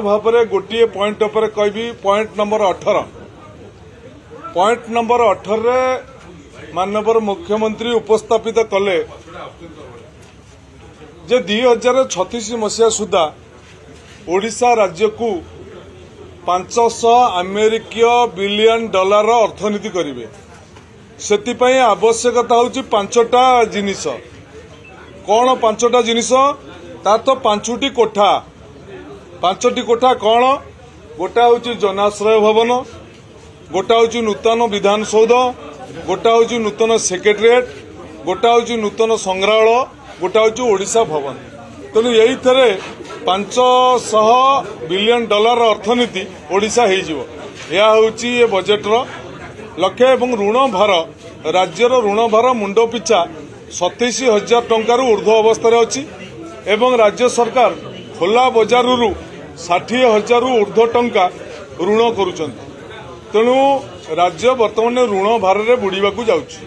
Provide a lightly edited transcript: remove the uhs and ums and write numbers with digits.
भाव गोटे पॉइंट उपर कहि पॉइंट नंबर 18 पॉइंट नंबर 18 माननीय मुख्यमंत्री उपस्थापित कले जे 2036 मसीहा सुधा ओडिशा राज्य को 500 अमेरिकीय बिलियन डॉलर अर्थनीति करेंगे। से आवश्यकता हूँ पांचटा जिनिस। कौन पांचटा जिनिस? ता तो पांचटी कोठा। पांचटी कोठा कौन? गोटा हूँ जनाश्रय भवन, गोटा हूँ नूतन विधानसौध, गोटा हूँ नूतन सेक्रेटेरिएट, गोटा हूँ नूतन संग्रहालय, गोटा हूँ ओडिशा भवन। तेणु यही 500 बिलियन डॉलर अर्थनीति ओडिशा हो बजेटर लक्ष्य। एवं ऋण भार राज्यर ऋण भार मुंड पिछा 27,000 टंकार ऊर्ध्व अवस्था अच्छी एवं राज्य सरकार खोला बजार 60,000 ऊर्ध्व टंका ऋण करुछंती। तेणु राज्य बर्तमान ऋण भार बुड़ीबा जाउछि।